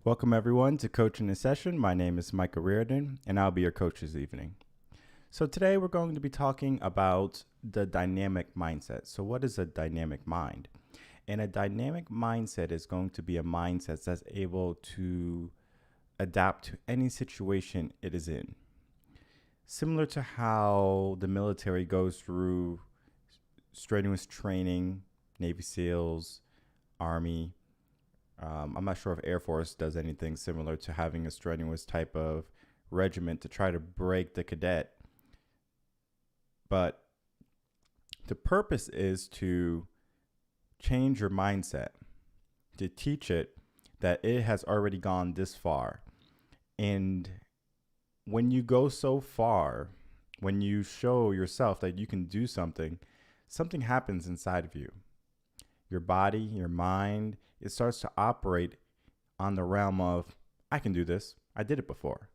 Welcome everyone to Coachinginsession. My name is Micah Reardon and I'll be your coach this evening. So today we're going to be talking about the dynamic mindset. So what is a dynamic mind? And a dynamic mindset is going to be a mindset that's able to adapt to any situation it is in. Similar to how the military goes through strenuous training, Navy SEALs, Army. I'm not sure if Air Force does anything similar to having a strenuous type of regiment to try to break the cadet. But the purpose is to change your mindset, to teach it that it has already gone this far. And when you go so far, when you show yourself that you can do something, something happens inside of you. Your body, your mind, it starts to operate on the realm of, I can do this. I did it before.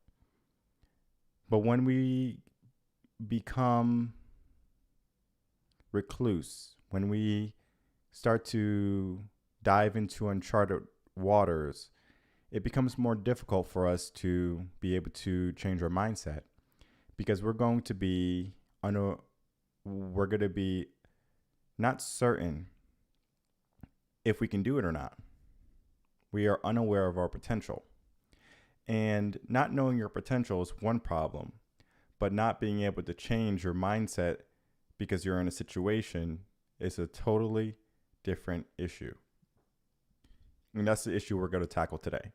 But when we become recluse, when we start to dive into uncharted waters, it becomes more difficult for us to be able to change our mindset because we're going to be not certain if we can do it or not. We are unaware of our potential. And not knowing your potential is one problem, but not being able to change your mindset because you're in a situation is a totally different issue. And that's the issue we're going to tackle today.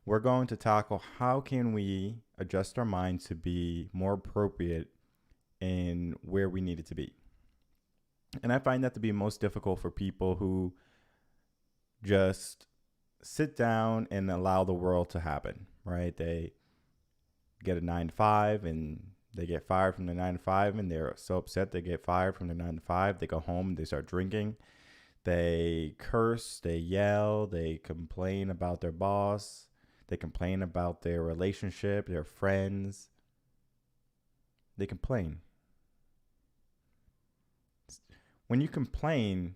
We're going to tackle how can we adjust our mind to be more appropriate in where we need it to be. And I find that to be most difficult for people who just sit down and allow the world to happen, right? They get a 9 to 5 and they get fired from the 9 to 5 and they're so upset they get fired from the 9 to 5. They go home, they start drinking, they curse, they yell, they complain about their boss, they complain about their relationship, their friends. They complain. When you complain,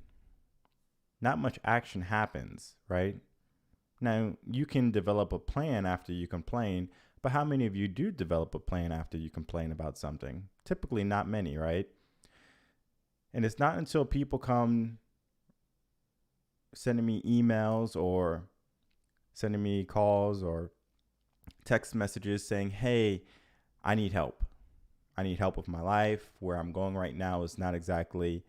not much action happens, right? Now, you can develop a plan after you complain, but how many of you do develop a plan after you complain about something? Typically not many, right? And it's not until people come sending me emails or sending me calls or text messages saying, hey, I need help. I need help with my life. Where I'm going right now is not exactly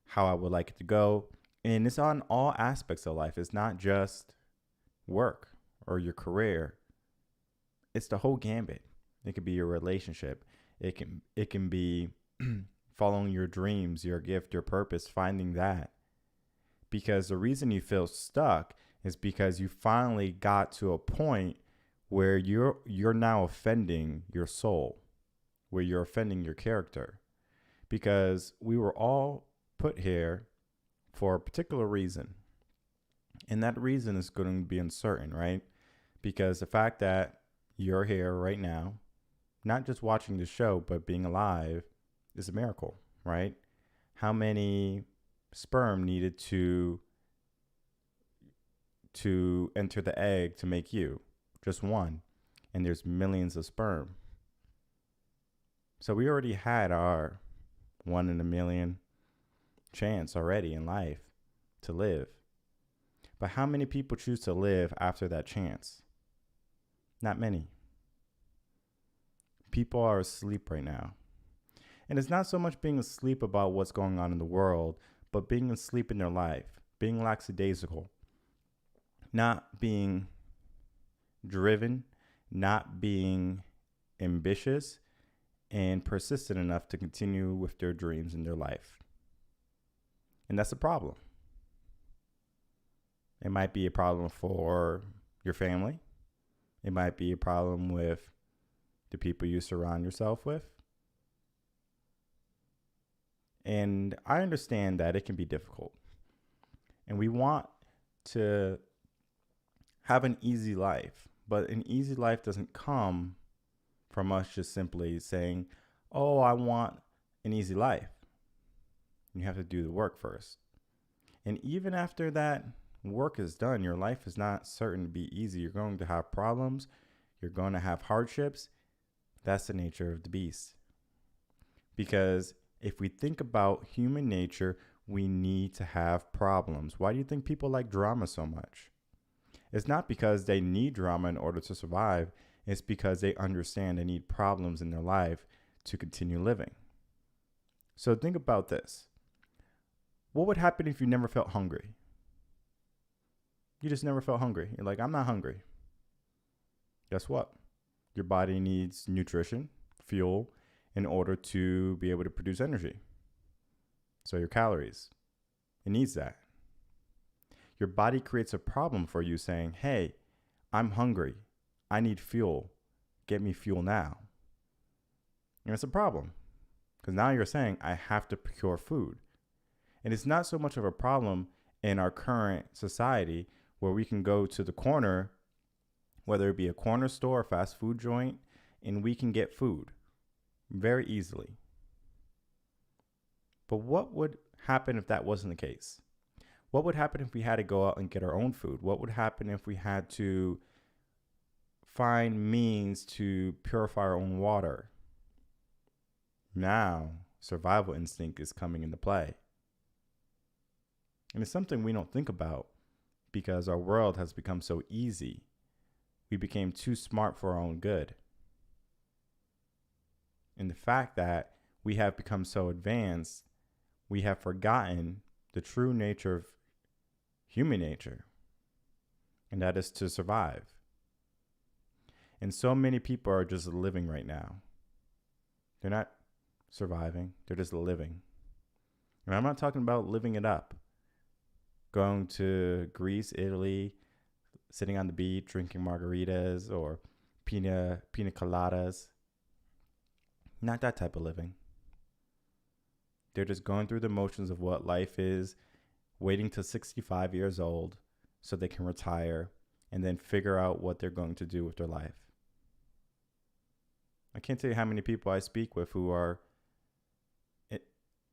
how I would like it to go. And it's on all aspects of life. It's not just work or your career. It's the whole gambit. It could be your relationship. It can be following your dreams, your gift, your purpose, finding that. Because the reason you feel stuck is because you finally got to a point where you're now offending your soul, where you're offending your character. Because we were all put here for a particular reason. And that reason is going to be uncertain, right? Because the fact that you're here right now, not just watching the show, but being alive is a miracle, right? How many sperm needed to enter the egg to make you? Just one. And there's millions of sperm. So we already had our 1 in a million chance already in life to live. But how many people choose to live after that chance? Not many. People are asleep right now. And it's not so much being asleep about what's going on in the world, but being asleep in their life, being lackadaisical, not being driven, not being ambitious, and persistent enough to continue with their dreams in their life. And that's a problem. It might be a problem for your family. It might be a problem with the people you surround yourself with. And I understand that it can be difficult. And we want to have an easy life. But an easy life doesn't come from us just simply saying, oh, I want an easy life. You have to do the work first. And even after that work is done, your life is not certain to be easy. You're going to have problems. You're going to have hardships. That's the nature of the beast. Because if we think about human nature, we need to have problems. Why do you think people like drama so much? It's not because they need drama in order to survive. It's because they understand they need problems in their life to continue living. So think about this. What would happen if you never felt hungry? You just never felt hungry. You're like, I'm not hungry. Guess what? Your body needs nutrition, fuel, in order to be able to produce energy. So your calories, it needs that. Your body creates a problem for you saying, hey, I'm hungry. I need fuel. Get me fuel now. And it's a problem because now you're saying I have to procure food. And it's not so much of a problem in our current society where we can go to the corner, whether it be a corner store or fast food joint, and we can get food very easily. But what would happen if that wasn't the case? What would happen if we had to go out and get our own food? What would happen if we had to find means to purify our own water? Now, survival instinct is coming into play. And it's something we don't think about because our world has become so easy. We became too smart for our own good. And the fact that we have become so advanced, we have forgotten the true nature of human nature, and that is to survive. And so many people are just living right now. They're not surviving, they're just living. And I'm not talking about living it up. Going to Greece, Italy, sitting on the beach, drinking margaritas or pina coladas. Not that type of living. They're just going through the motions of what life is, waiting till 65 years old so they can retire and then figure out what they're going to do with their life. I can't tell you how many people I speak with who are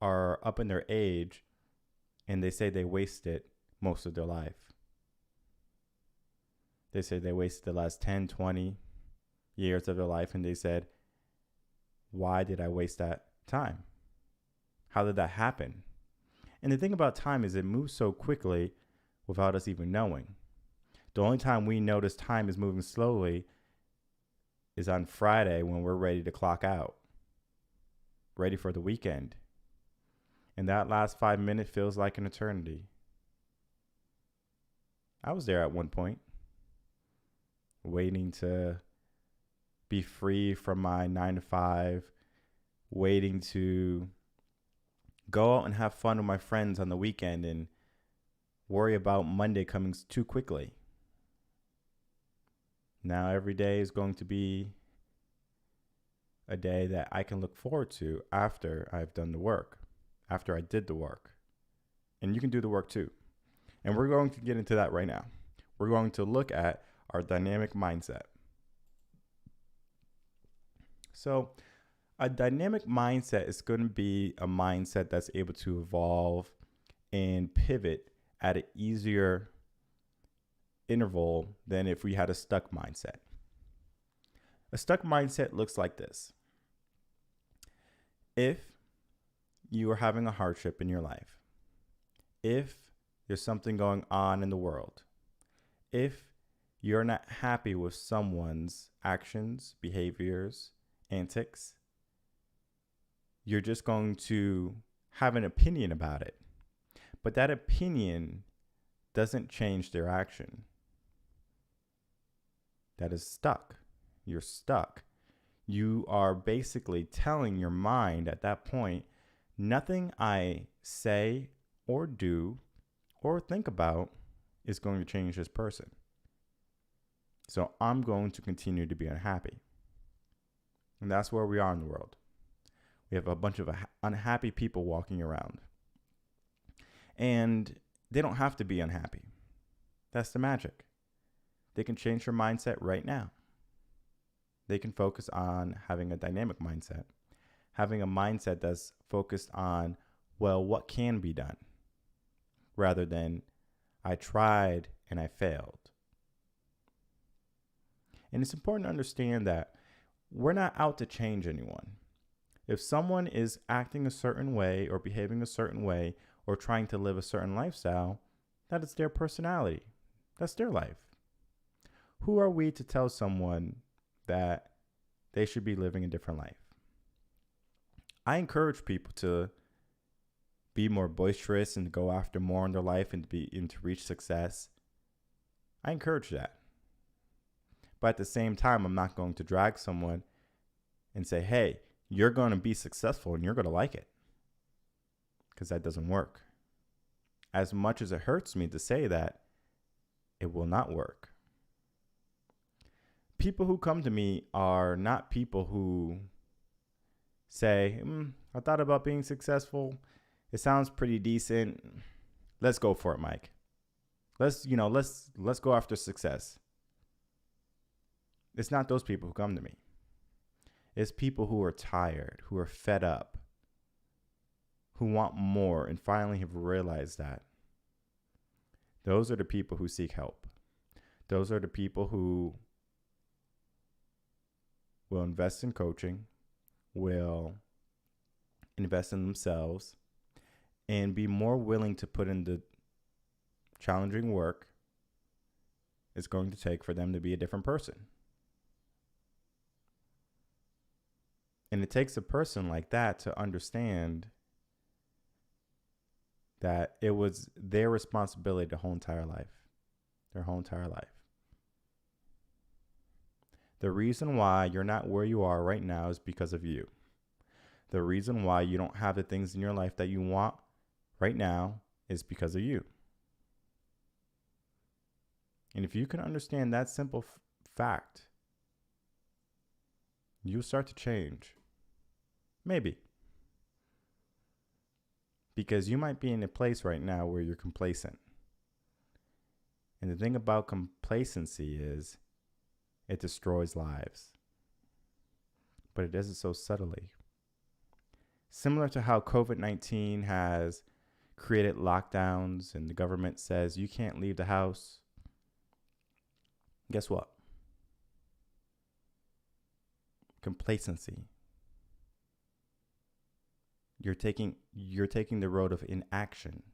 up in their age and they say they wasted most of their life. They say they wasted the last 10, 20 years of their life, and they said, why did I waste that time? How did that happen? And the thing about time is it moves so quickly without us even knowing. The only time we notice time is moving slowly is on Friday when we're ready to clock out, ready for the weekend. And that last 5 minutes feels like an eternity. I was there at one point, waiting to be free from my 9 to 5, waiting to go out and have fun with my friends on the weekend and worry about Monday coming too quickly. Now every day is going to be a day that I can look forward to after I've done the work, after I did the work. And you can do the work too. And we're going to get into that right now. We're going to look at our dynamic mindset. So a dynamic mindset is going to be a mindset that's able to evolve and pivot at an easier interval than if we had a stuck mindset. A stuck mindset looks like this. If you are having a hardship in your life, if there's something going on in the world, if you're not happy with someone's actions, behaviors, antics, you're just going to have an opinion about it. But that opinion doesn't change their action. That is stuck. You're stuck. You are basically telling your mind at that point, nothing I say or do or think about is going to change this person. So I'm going to continue to be unhappy. And that's where we are in the world. We have a bunch of unhappy people walking around. And they don't have to be unhappy. That's the magic. They can change their mindset right now. They can focus on having a dynamic mindset, having a mindset that's focused on, well, what can be done, rather than I tried and I failed. And it's important to understand that we're not out to change anyone. If someone is acting a certain way or behaving a certain way or trying to live a certain lifestyle, that is their personality. That's their life. Who are we to tell someone that they should be living a different life? I encourage people to be more boisterous and go after more in their life and to reach success. I encourage that. But at the same time, I'm not going to drag someone and say, hey, you're going to be successful and you're going to like it. Because that doesn't work. As much as it hurts me to say that, it will not work. People who come to me are not people who say, I thought about being successful. It sounds pretty decent. Let's go for it, Mike. Let's go after success. It's not those people who come to me. It's people who are tired, who are fed up, who want more and finally have realized that. Those are the people who seek help. Those are the people who will invest in coaching, will invest in themselves, and be more willing to put in the challenging work it's going to take for them to be a different person. And it takes a person like that to understand that it was their responsibility their whole entire life. The reason why you're not where you are right now is because of you. The reason why you don't have the things in your life that you want right now is because of you. And if you can understand that simple fact, you'll start to change. Maybe. Because you might be in a place right now where you're complacent. And the thing about complacency is it destroys lives. But it does it so subtly. Similar to how COVID-19 has created lockdowns and the government says you can't leave the house. Guess what? Complacency. You're taking the road of inaction.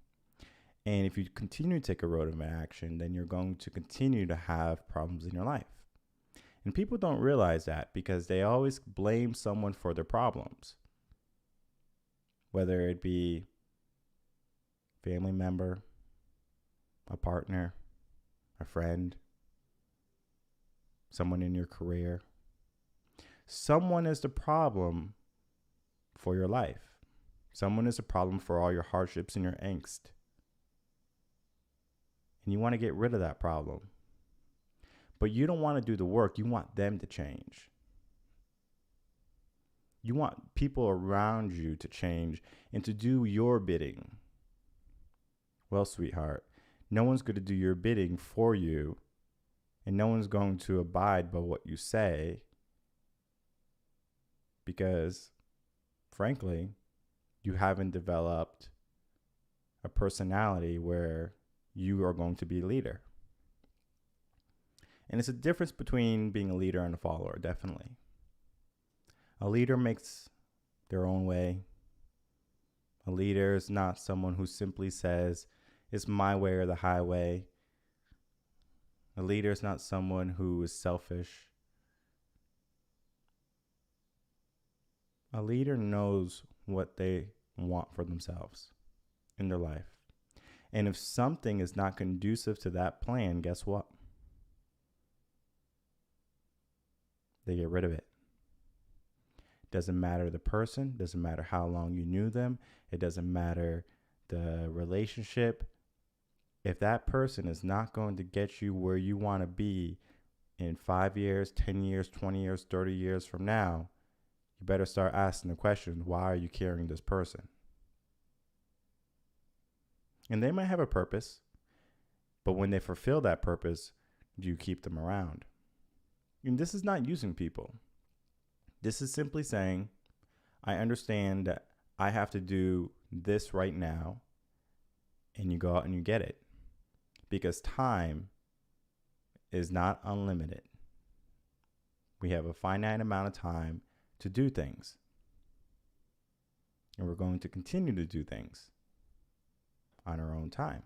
And if you continue to take a road of inaction, then you're going to continue to have problems in your life. And people don't realize that because they always blame someone for their problems. Whether it be a family member, a partner, a friend, someone in your career. Someone is the problem for your life. Someone is a problem for all your hardships and your angst. And you want to get rid of that problem. But you don't want to do the work. You want them to change. You want people around you to change and to do your bidding. Well, sweetheart, no one's going to do your bidding for you. And no one's going to abide by what you say. Because, frankly, you haven't developed a personality where you are going to be a leader. And it's a difference between being a leader and a follower, definitely. A leader makes their own way. A leader is not someone who simply says, it's my way or the highway. A leader is not someone who is selfish. A leader knows what they want for themselves in their life. And if something is not conducive to that plan, guess what? They get rid of it. Doesn't matter the person, doesn't matter how long you knew them, it doesn't matter the relationship. If that person is not going to get you where you want to be in 5 years, 10 years, 20 years, 30 years from now, you better start asking the question, why are you carrying this person? And they might have a purpose, but when they fulfill that purpose, do you keep them around? And this is not using people. This is simply saying, I understand that I have to do this right now, and you go out and you get it. because time is not unlimited. We have a finite amount of time to do things. And we're going to continue to do things on our own time.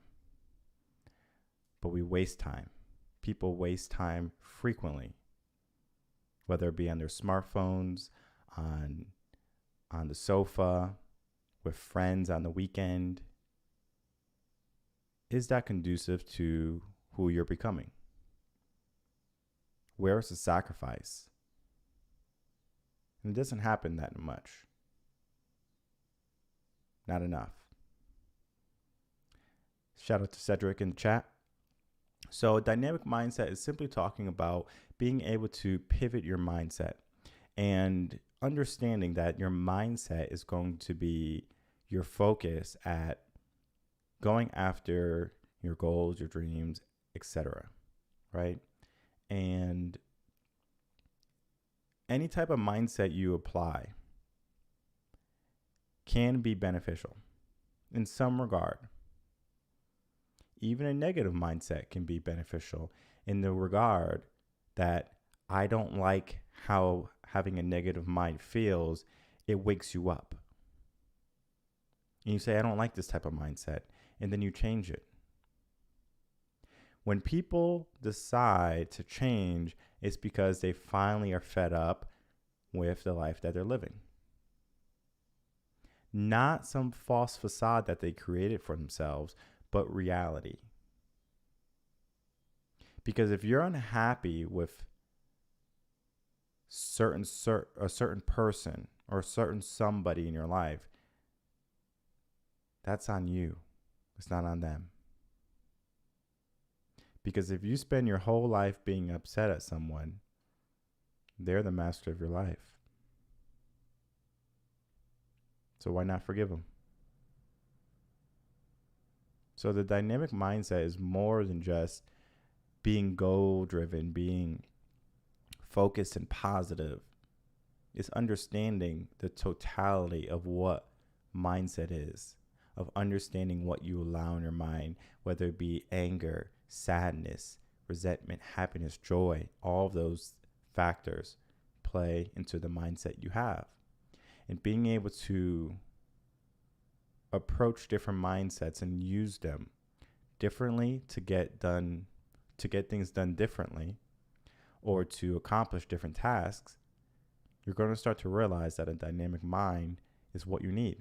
But we waste time. People waste time frequently, whether it be on their smartphones, on the sofa, with friends on the weekend. Is that conducive to who you're becoming? Where is the sacrifice? And it doesn't happen that much. Not enough. Shout out to Cedric in the chat. So, a dynamic mindset is simply talking about being able to pivot your mindset and understanding that your mindset is going to be your focus at going after your goals, your dreams, etc. Right? And any type of mindset you apply can be beneficial in some regard. Even a negative mindset can be beneficial in the regard that I don't like how having a negative mind feels. It wakes you up. And you say, I don't like this type of mindset. And then you change it. When people decide to change, it's because they finally are fed up with the life that they're living. Not some false facade that they created for themselves, but reality. Because if you're unhappy with a certain person or a certain somebody in your life, that's on you. It's not on them. Because if you spend your whole life being upset at someone, they're the master of your life. So why not forgive them? So the dynamic mindset is more than just being goal-driven, being focused and positive. It's understanding the totality of what mindset is, of understanding what you allow in your mind, whether it be anger, sadness, resentment, happiness, joy. All of those factors play into the mindset you have. And being able to approach different mindsets and use them differently to get things done differently, or to accomplish different tasks, you're going to start to realize that a dynamic mind is what you need.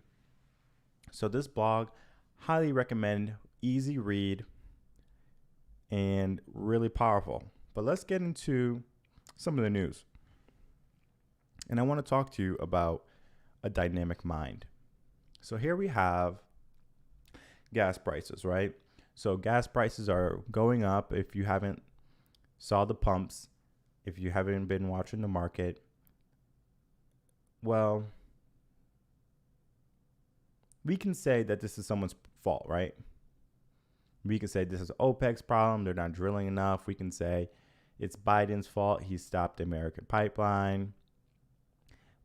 So this blog, highly recommend, easy read, and really powerful. But let's get into some of the news. And I want to talk to you about a dynamic mind. So here we have gas prices, right? So gas prices are going up. If you haven't saw the pumps, if you haven't been watching the market, well, we can say that this is someone's fault, right? We can say this is OPEC's problem. They're not drilling enough. We can say it's Biden's fault. He stopped the American pipeline.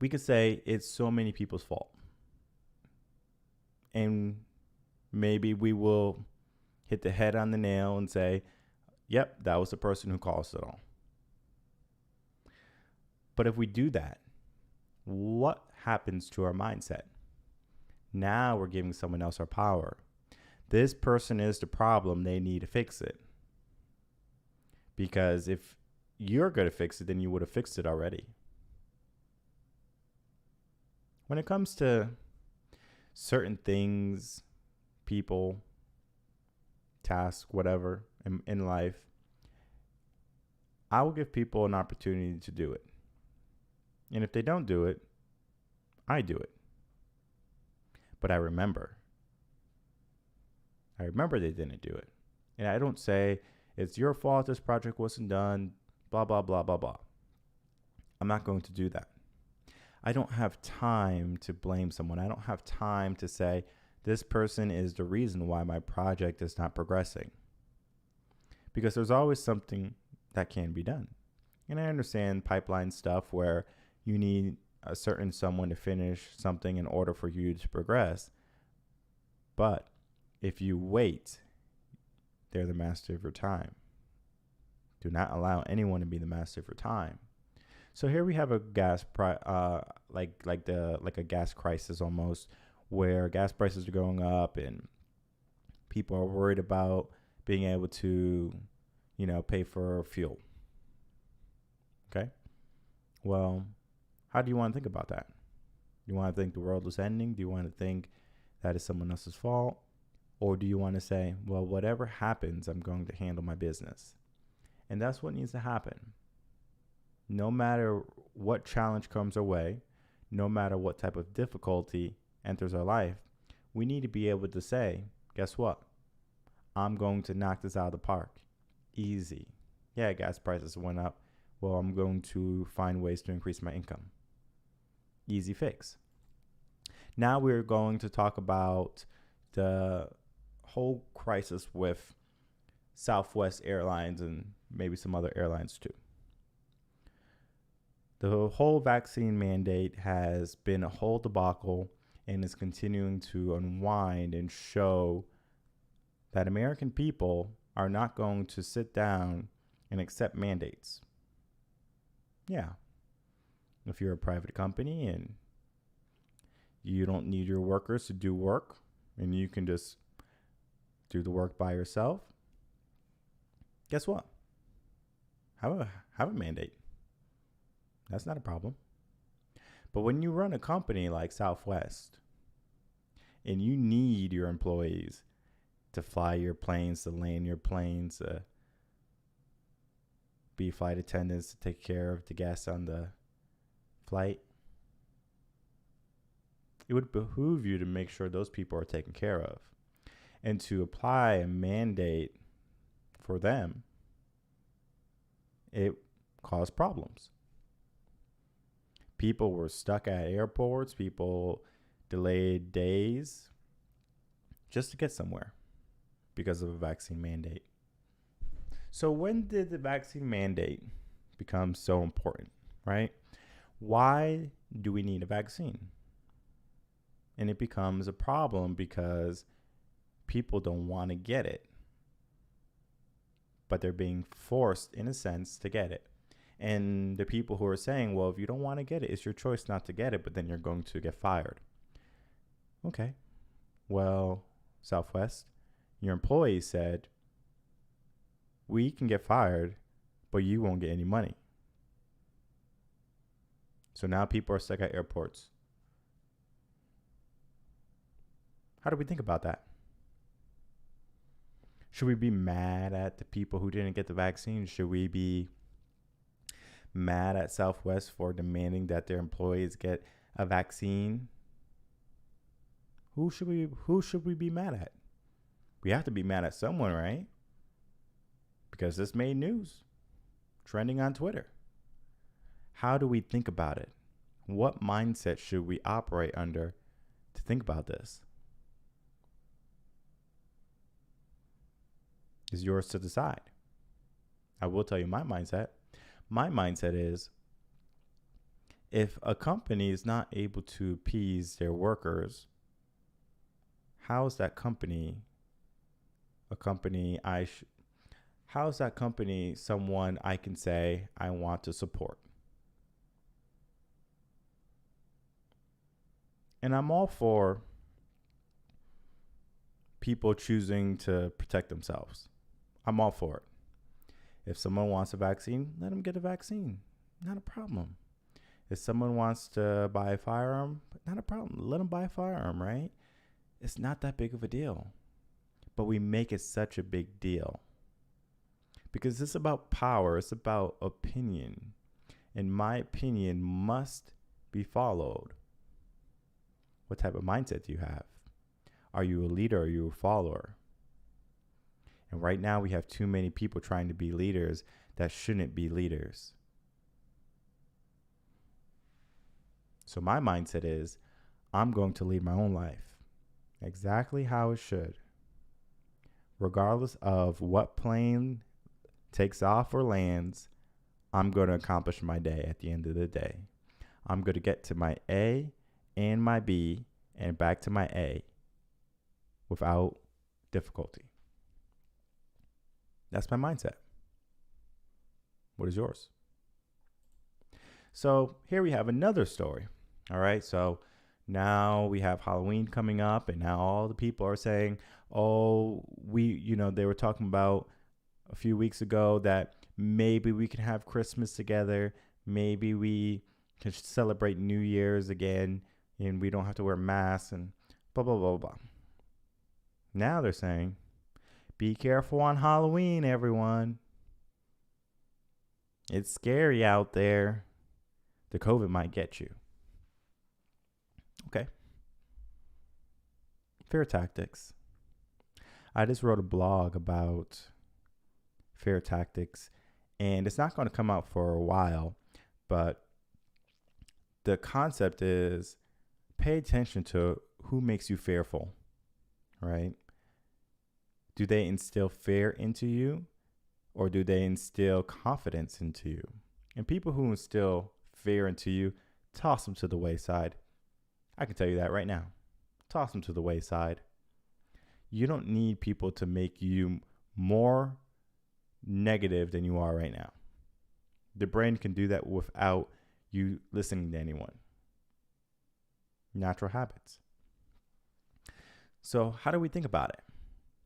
We could say it's so many people's fault. And maybe we will hit the head on the nail and say, yep, that was the person who caused it all. But if we do that, what happens to our mindset? Now we're giving someone else our power. This person is the problem. They need to fix it. Because if you're going to fix it, then you would have fixed it already. When it comes to certain things, people, tasks, whatever in life, I will give people an opportunity to do it. And if they don't do it, I do it. But I remember they didn't do it. And I don't say, it's your fault this project wasn't done, blah, blah, blah, blah, blah. I'm not going to do that. I don't have time to blame someone. I don't have time to say, this person is the reason why my project is not progressing. Because there's always something that can be done. And I understand pipeline stuff where you need a certain someone to finish something in order for you to progress. But if you wait, they're the master of your time. Do not allow anyone to be the master of your time. So here we have a like a gas crisis almost, where gas prices are going up and people are worried about being able to, pay for fuel. Okay. Well, how do you want to think about that? Do you want to think the world is ending? Do you want to think that is someone else's fault? Or do you want to say, well, whatever happens, I'm going to handle my business? And that's what needs to happen. No matter what challenge comes our way, no matter what type of difficulty enters our life, we need to be able to say, guess what? I'm going to knock this out of the park. Easy. Yeah, gas prices went up. Well, I'm going to find ways to increase my income. Easy fix. Now we're going to talk about the whole crisis with Southwest Airlines and maybe some other airlines too. The whole vaccine mandate has been a whole debacle and is continuing to unwind and show that American people are not going to sit down and accept mandates. Yeah. If you're a private company and you don't need your workers to do work and you can just do the work by yourself, guess what? Have a mandate. That's not a problem. But when you run a company like Southwest and you need your employees to fly your planes, to land your planes, be flight attendants, to take care of the guests on the flight, it would behoove you to make sure those people are taken care of. And to apply a mandate for them, it caused problems. People were stuck at airports. People delayed days just to get somewhere because of a vaccine mandate. So when did the vaccine mandate become so important, right? Why do we need a vaccine? And it becomes a problem because people don't want to get it, but they're being forced, in a sense, to get it. And the people who are saying, well, if you don't want to get it, it's your choice not to get it, but then you're going to get fired. Okay. Well, Southwest, your employees said, we can get fired, but you won't get any money. So now people are stuck at airports. How do we think about that? Should we be mad at the people who didn't get the vaccine? Should we be mad at Southwest for demanding that their employees get a vaccine? Who should we be mad at? We have to be mad at someone, right? Because this made news, trending on Twitter. How do we think about it? What mindset should we operate under to think about this? Is yours to decide. I will tell you my mindset. My mindset is, if a company is not able to appease their workers, how is that company someone I can say I want to support? And I'm all for people choosing to protect themselves. I'm all for it. If someone wants a vaccine, let them get a vaccine. Not a problem. If someone wants to buy a firearm, not a problem. Let them buy a firearm, right? It's not that big of a deal. But we make it such a big deal. Because it's about power. It's about opinion. And my opinion must be followed. What type of mindset do you have? Are you a leader or are you a follower? And right now we have too many people trying to be leaders that shouldn't be leaders. So my mindset is, I'm going to lead my own life exactly how it should. Regardless of what plane takes off or lands, I'm going to accomplish my day at the end of the day. I'm going to get to my A and my B and back to my A without difficulty. That's my mindset. What is yours? So here we have another story. All right. So now we have Halloween coming up, and now all the people are saying, oh, they were talking about a few weeks ago that maybe we can have Christmas together. Maybe we can celebrate New Year's again, and we don't have to wear masks and blah, blah, blah, blah. Now they're saying, be careful on Halloween, everyone. It's scary out there. The COVID might get you. Okay. Fear tactics. I just wrote a blog about fear tactics, and it's not going to come out for a while, but the concept is pay attention to who makes you fearful, right? Do they instill fear into you, or do they instill confidence into you? And people who instill fear into you, toss them to the wayside. I can tell you that right now. Toss them to the wayside. You don't need people to make you more negative than you are right now. The brain can do that without you listening to anyone. Natural habits. So how do we think about it?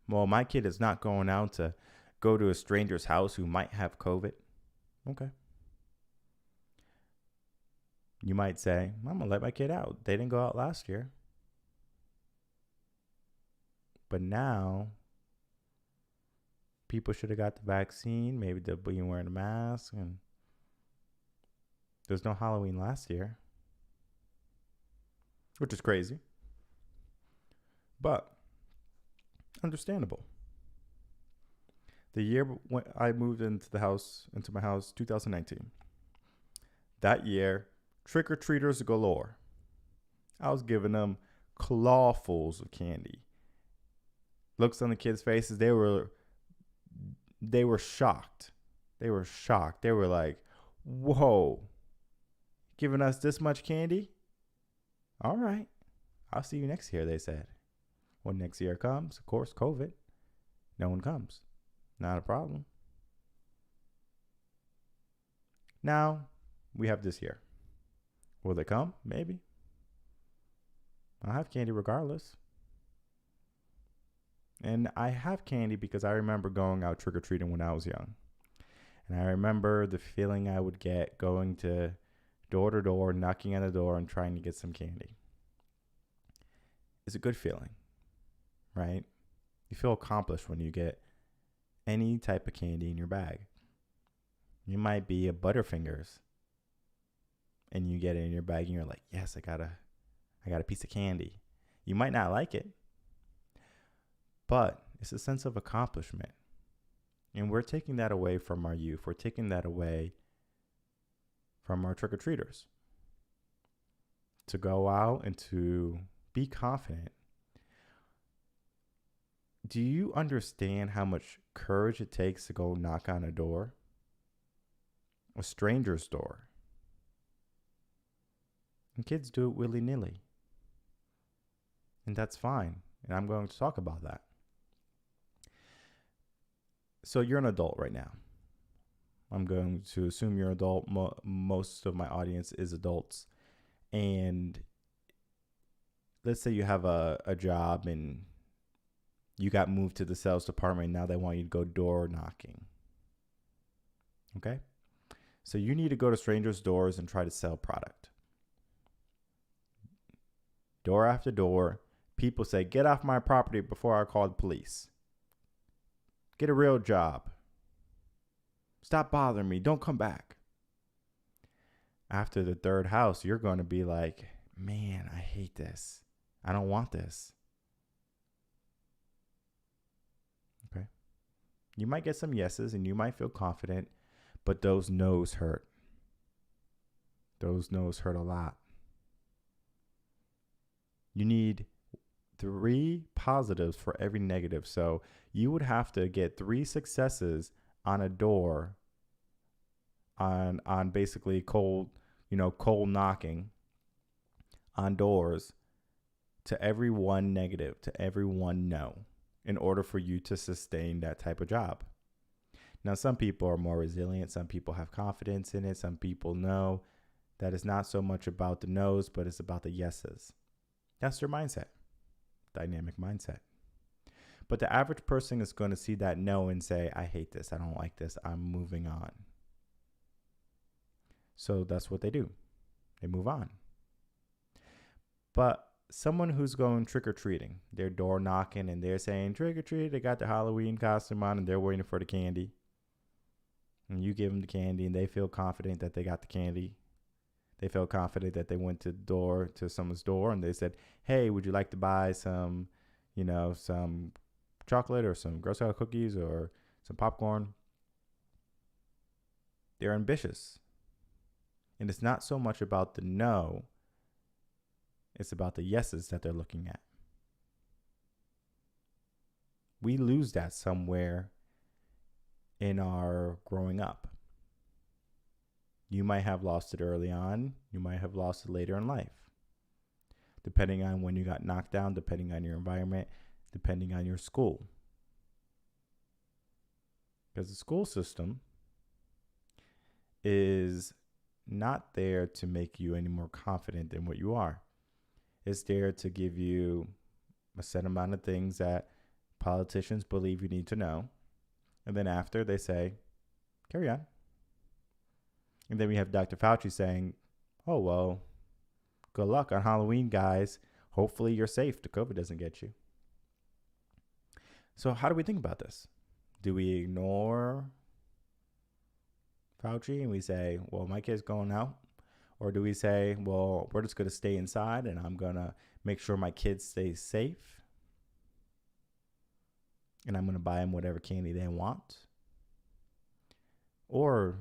Well, my kid is not going out to go to a stranger's house who might have COVID. Okay. You might say, I'm going to let my kid out. They didn't go out last year. But now, people should have got the vaccine. Maybe they'll be wearing a mask. And there's no Halloween last year, which is crazy. But understandable. The year when I moved into my house, 2019. That year, trick-or-treaters galore. I was giving them clawfuls of candy. Looks on the kids' faces, they were shocked. They were shocked. They were like, whoa, giving us this much candy? All right. I'll see you next year, they said. When next year comes, of course, COVID, no one comes. Not a problem. Now, we have this year. Will they come? Maybe. I'll have candy regardless. And I have candy because I remember going out trick-or-treating when I was young. And I remember the feeling I would get going to door to door, knocking on the door and trying to get some candy. It's a good feeling, right? You feel accomplished when you get any type of candy in your bag. You might be a Butterfingers, and you get it in your bag and you're like, yes, I got a piece of candy. You might not like it, but it's a sense of accomplishment. And we're taking that away from our youth. We're taking that away from our trick-or-treaters. To go out and to be confident. Do you understand how much courage it takes to go knock on a door? A stranger's door. And kids do it willy-nilly. And that's fine. And I'm going to talk about that. So you're an adult right now. I'm going to assume you're an adult. Most of my audience is adults. And let's say you have a job and you got moved to the sales department. And now they want you to go door knocking. Okay? So you need to go to strangers' doors and try to sell product. Door after door, people say, get off my property before I call the police. Get a real job. Stop bothering me. Don't come back. After the third house, you're going to be like, man, I hate this. I don't want this. Okay. You might get some yeses and you might feel confident, but those no's hurt. Those no's hurt a lot. You need 3 positives for every negative. So you would have to get 3 successes on a door on basically cold knocking on doors to every 1 negative, to every 1 no, in order for you to sustain that type of job. Now, some people are more resilient. Some people have confidence in it. Some people know that it's not so much about the no's, but it's about the yeses. That's their mindset, dynamic mindset. But the average person is going to see that no and say, I hate this. I don't like this. I'm moving on. So that's what they do. They move on. But someone who's going trick-or-treating, they're door knocking and they're saying trick-or-treat, they got their Halloween costume on and they're waiting for the candy. And you give them the candy and they feel confident that they got the candy. They feel confident that they went to someone's door and they said, hey, would you like to buy some, some chocolate or some Girl Scout cookies or some popcorn? They're ambitious. And it's not so much about the no, it's about the yeses that they're looking at. We lose that somewhere in our growing up. You might have lost it early on. You might have lost it later in life. Depending on when you got knocked down, depending on your environment, depending on your school. Because the school system is not there to make you any more confident than what you are. It's there to give you a set amount of things that politicians believe you need to know. And then after they say, carry on. And then we have Dr. Fauci saying, oh, well, good luck on Halloween, guys. Hopefully you're safe. The COVID doesn't get you. So how do we think about this? Do we ignore Fauci and we say, well, my kid's going out? Or do we say, well, we're just going to stay inside and I'm going to make sure my kids stay safe and I'm going to buy them whatever candy they want? Or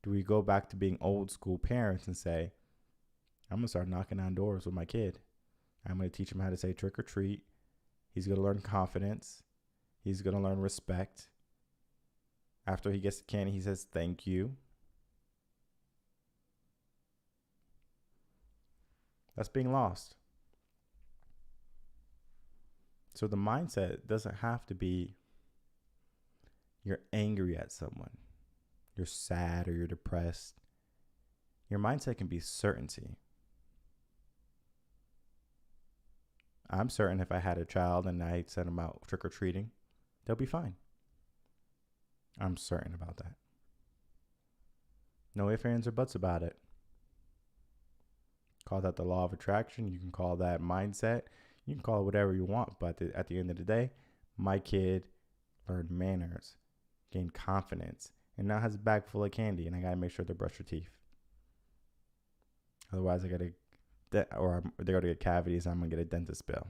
do we go back to being old school parents and say, I'm going to start knocking on doors with my kid. I'm going to teach him how to say trick or treat. He's going to learn confidence. He's going to learn respect. After he gets the candy, he says, thank you. That's being lost. So the mindset doesn't have to be you're angry at someone, you're sad or you're depressed. Your mindset can be certainty. I'm certain if I had a child and I sent them out trick-or-treating, they'll be fine. I'm certain about that. No ifs, ands, or buts about it. Call that the law of attraction. You can call that mindset. You can call it whatever you want. But at the end of the day, my kid learned manners, gained confidence, and now has a bag full of candy. And I got to make sure they brush their teeth. Otherwise, they're going to get cavities and I'm going to get a dentist bill.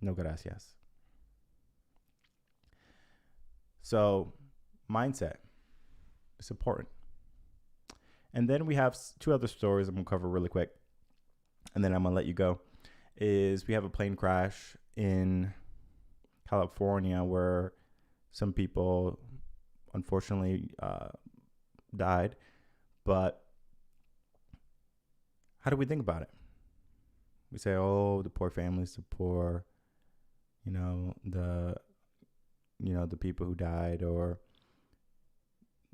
No gracias. So, mindset is important. And then we have two other stories I'm going to cover really quick. And then I'm going to let you go. We have a plane crash in California where some people unfortunately died. But how do we think about it? We say, oh, the poor families, the poor, the people who died, or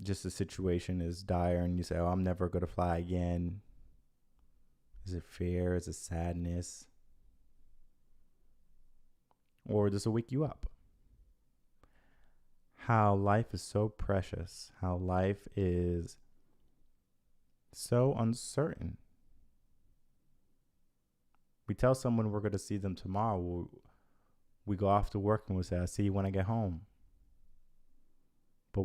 just the situation is dire and you say, oh, I'm never going to fly again. Is it fear? Is it sadness? Or does it wake you up? How life is so precious. How life is so uncertain. We tell someone we're going to see them tomorrow. We go off to work and we say, I'll see you when I get home. But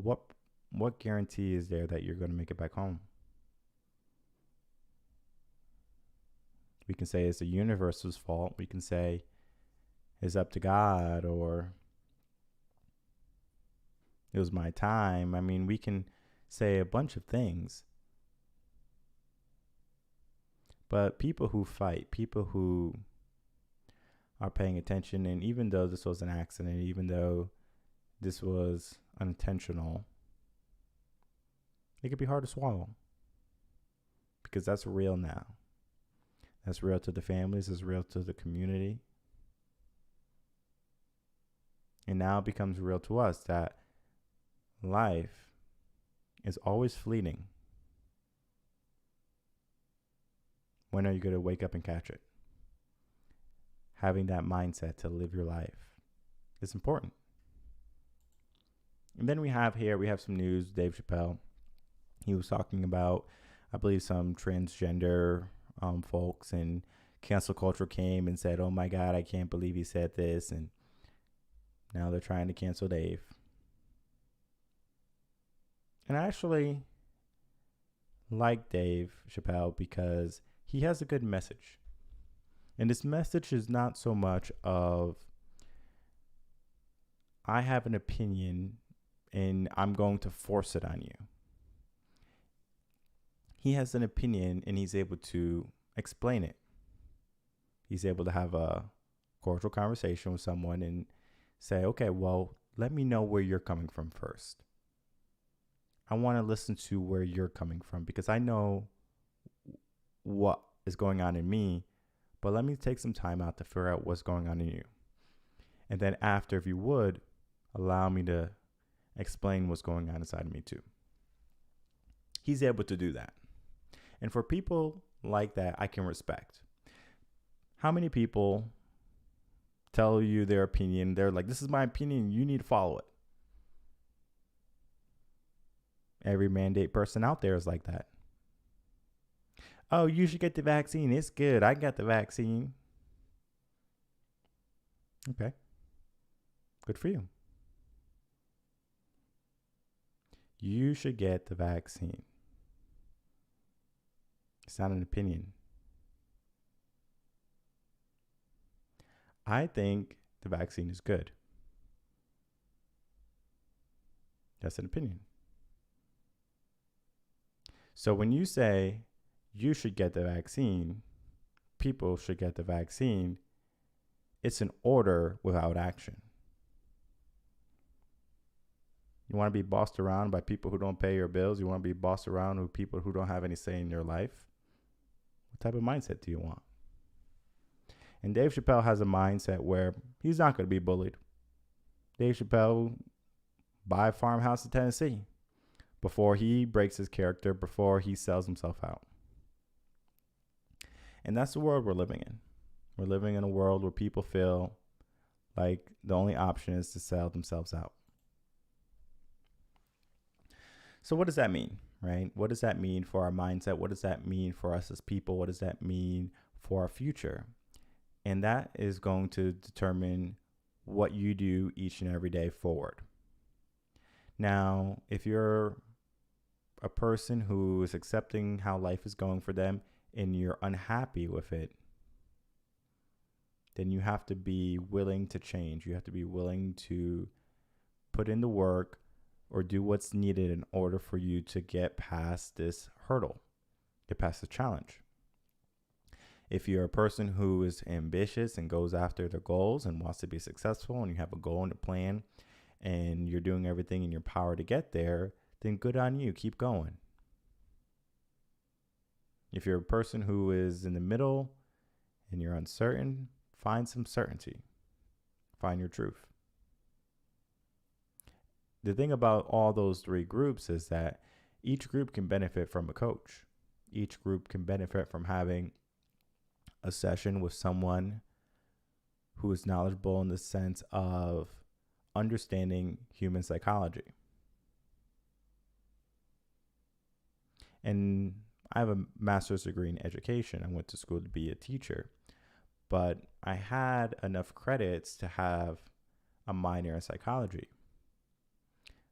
what guarantee is there that you're going to make it back home? We can say it's the universe's fault. We can say it's up to God, or it was my time. I mean, we can say a bunch of things. But people who fight, people who are paying attention, and even though this was an accident, even though this was unintentional, it could be hard to swallow. Because that's real now. That's real to the families. It's real to the community. And now it becomes real to us that life is always fleeting. When are you going to wake up and catch it? Having that mindset to live your life is important. And then we have some news. Dave Chappelle, he was talking about, I believe, some transgender folks, and cancel culture came and said, oh my God, I can't believe he said this. And now they're trying to cancel Dave. And I actually like Dave Chappelle because he has a good message. And this message is not so much of, I have an opinion and I'm going to force it on you. He has an opinion and he's able to explain it. He's able to have a cordial conversation with someone and say, okay, well, let me know where you're coming from first. I want to listen to where you're coming from because I know what is going on in me, but let me take some time out to figure out what's going on in you. And then after, if you would, allow me to explain what's going on inside of me too. He's able to do that. And for people like that, I can respect. How many people tell you their opinion? They're like, this is my opinion. You need to follow it. Every mandate person out there is like that. Oh, you should get the vaccine. It's good. I got the vaccine. Okay. Good for you. You should get the vaccine. It's not an opinion. I think the vaccine is good. That's an opinion. So when you say you should get the vaccine, people should get the vaccine, it's an order without action. You want to be bossed around by people who don't pay your bills? You want to be bossed around with people who don't have any say in your life? What type of mindset do you want? And Dave Chappelle has a mindset where he's not going to be bullied. Dave Chappelle buy a farmhouse in Tennessee before he breaks his character, before he sells himself out. And that's the world we're living in. We're living in a world where people feel like the only option is to sell themselves out. So what does that mean, right? What does that mean for our mindset? What does that mean for us as people? What does that mean for our future? And that is going to determine what you do each and every day forward. Now, if you're a person who is accepting how life is going for them and you're unhappy with it, then you have to be willing to change. You have to be willing to put in the work or do what's needed in order for you to get past this hurdle, get past the challenge. If you're a person who is ambitious and goes after their goals and wants to be successful, and you have a goal and a plan and you're doing everything in your power to get there, then good on you. Keep going. If you're a person who is in the middle and you're uncertain, find some certainty. Find your truth. The thing about all those three groups is that each group can benefit from a coach. Each group can benefit from having a session with someone who is knowledgeable in the sense of understanding human psychology. And I have a master's degree in education. I went to school to be a teacher, but I had enough credits to have a minor in psychology.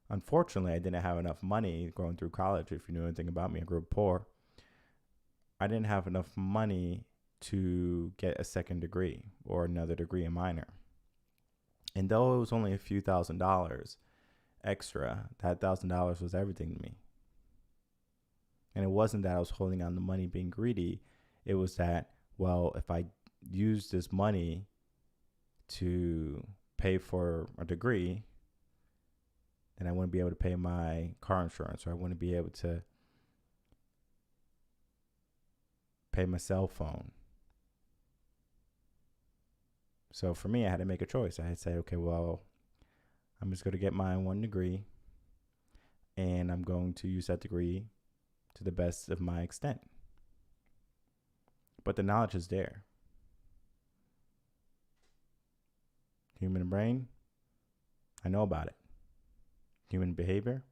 Unfortunately, I didn't have enough money going through college. If you know anything about me, I grew up poor. I didn't have enough money to get a second degree or another degree in minor. And though it was only a few $1,000s extra, that $1,000 was everything to me. And it wasn't that I was holding on the money being greedy. It was that, well, if I use this money to pay for a degree, then I wouldn't be able to pay my car insurance, or I wouldn't be able to pay my cell phone. So for me, I had to make a choice. I had to say, okay, well, I'm just going to get my 1 degree, and I'm going to use that degree to the best of my extent. But the knowledge is there. Human brain, I know about it. Human behavior,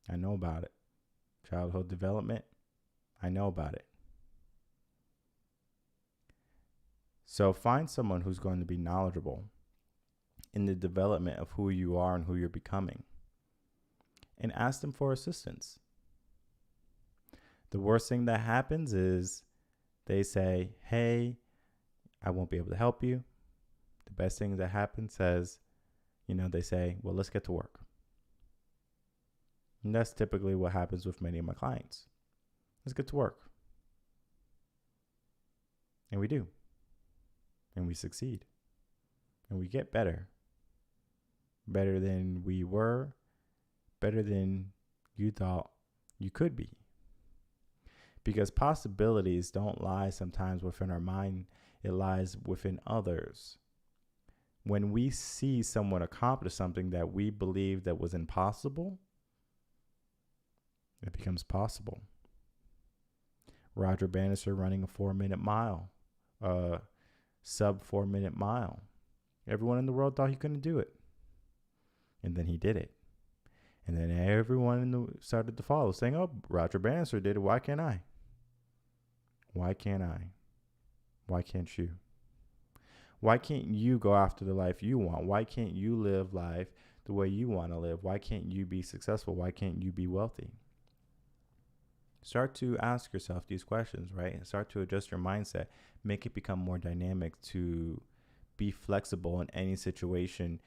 I know about it. Childhood development, I know about it. So find someone who's going to be knowledgeable in the development of who you are and who you're becoming, and ask them for assistance. The worst thing that happens is they say, hey, I won't be able to help you. The best thing that happens says, they say, well, let's get to work. And that's typically what happens with many of my clients. Let's get to work. And we do. And we succeed. And we get better. Better than we were. Better than you thought you could be. Because possibilities don't lie sometimes within our mind. It lies within others. When we see someone accomplish something that we believe that was impossible, it becomes possible. Roger Bannister running a 4-minute mile, sub 4-minute mile. Everyone in the world thought he couldn't do it. And then he did it. And then everyone started to follow, saying, oh, Roger Bannister did it. Why can't I? Why can't I? Why can't you? Why can't you go after the life you want? Why can't you live life the way you want to live? Why can't you be successful? Why can't you be wealthy? Start to ask yourself these questions, right? And start to adjust your mindset. Make it become more dynamic to be flexible in any situation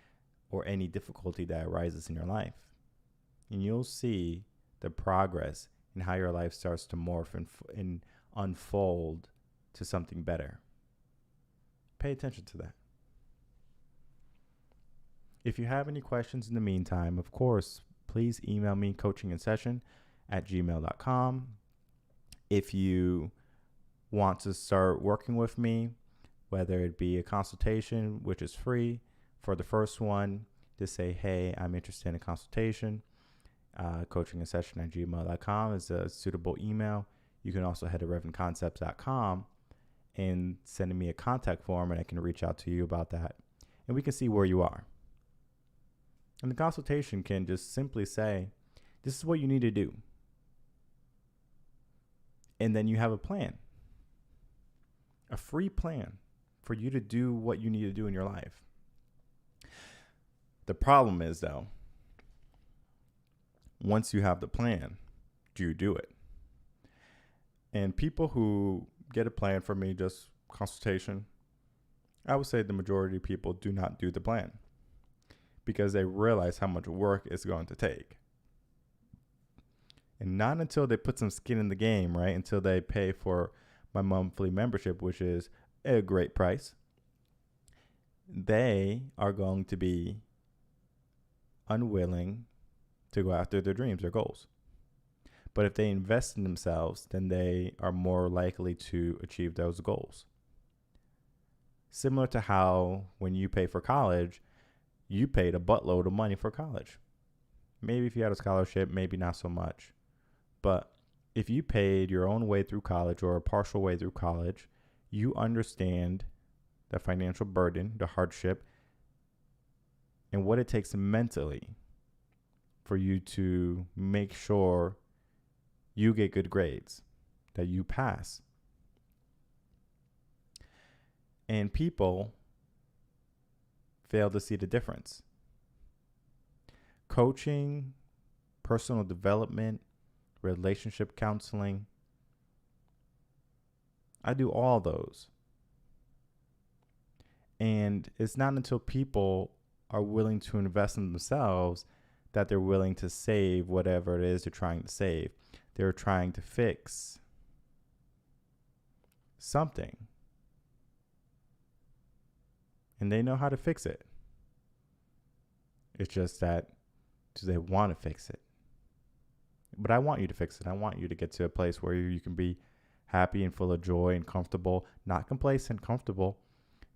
or any difficulty that arises in your life. And you'll see the progress in how your life starts to morph and unfold to something better. Pay attention to that. If you have any questions in the meantime, of course, please email me coachinginsession@gmail.com. If you want to start working with me, whether it be a consultation, which is free for the first one, just say, hey, I'm interested in a consultation. Coachinginsession@gmail.com is a suitable email. You can also head to revenconcepts.com and send me a contact form, and I can reach out to you about that. And we can see where you are. And the consultation can just simply say, this is what you need to do. And then you have a plan, a free plan for you to do what you need to do in your life. The problem is, though, once you have the plan, do you do it? And people who get a plan from me, just consultation, I would say the majority of people do not do the plan because they realize how much work it's going to take. And not until they put some skin in the game, right? Until they pay for my monthly membership, which is a great price, they are going to be unwilling to go after their dreams, their goals. But if they invest in themselves, then they are more likely to achieve those goals. Similar to how when you pay for college, you paid a buttload of money for college. Maybe if you had a scholarship, maybe not so much. But if you paid your own way through college or a partial way through college, you understand the financial burden, the hardship, and what it takes mentally for you to make sure you get good grades, that you pass. And people fail to see the difference. Coaching, personal development, relationship counseling, I do all those. And it's not until people are willing to invest in themselves that they're willing to save whatever it is they're trying to save. They're trying to fix something. And they know how to fix it. It's just that, do they want to fix it? But I want you to fix it. I want you to get to a place where you can be happy and full of joy and comfortable, not complacent, comfortable,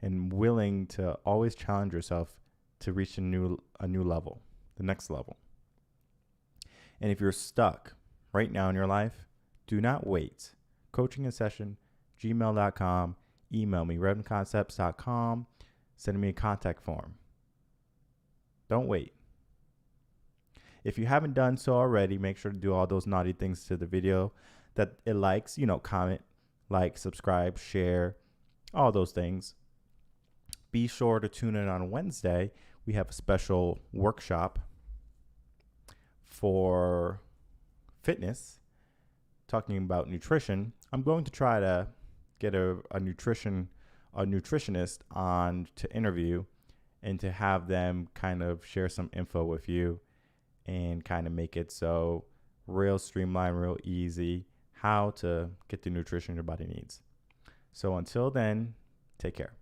and willing to always challenge yourself to reach a new level, the next level. And if you're stuck right now in your life, do not wait. Coachinginsession, gmail.com, email me, revenconcepts.com, send me a contact form. Don't wait. If you haven't done so already, make sure to do all those naughty things to the video that it likes, comment, like, subscribe, share, all those things. Be sure to tune in on Wednesday. We have a special workshop for fitness, talking about nutrition. I'm going to try to get a nutritionist on to interview and to have them kind of share some info with you and kind of make it so real streamlined, real easy, how to get the nutrition your body needs. So until then, take care.